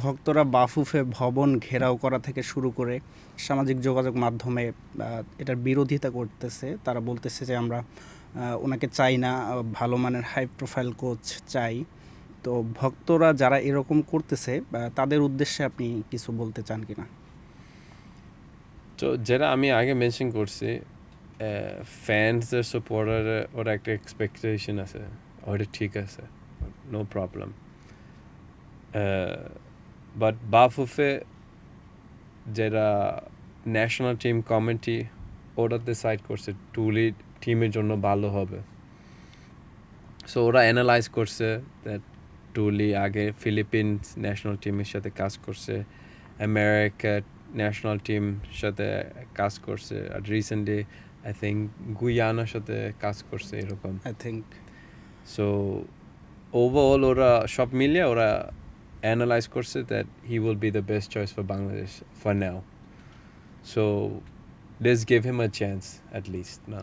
ভক্তরা বাফুফে ভবন ঘেরাও করা থেকে শুরু করে সামাজিক যোগাযোগ মাধ্যমে এটার বিরোধিতা করতেছে। তারা বলতেছে যে আমরা ওনাকে চাই না, ভালো মানের হাই প্রোফাইল কোচ চাই। তো ভক্তরা যারা এরকম করতেছে তাদের উদ্দেশ্যে আপনি কিছু বলতে চান কিনা? তো যেটা আমি আগে মেনশন করছি, ফ্যান্সদের সাপোর্টার ওরা একটা এক্সপেকটেশন আছে, ওটা ঠিক আছে, নো প্রবলেম। বাট বাফুফে যেটা ন্যাশনাল টিম কমিটি ওরা ডিসাইড করছে টুলি টিমের জন্য ভালো হবে। সো ওরা অ্যানালাইজ করছে দ্যাট টুলি আগে ফিলিপিন্স ন্যাশনাল টিমের সাথে কাজ করছে, আমেরিকা ন্যাশনাল টিম সাথে কাজ করছে, আর রিসেন্টলি আই থিঙ্ক গুয়ানার সাথে কাজ করছে এরকম। আই থিঙ্ক সো ওভারঅল ওরা সব মিলিয়ে ওরা অ্যানালাইজ করছে that he will be the best choice for Bangladesh for now. So let's give him a chance at least না।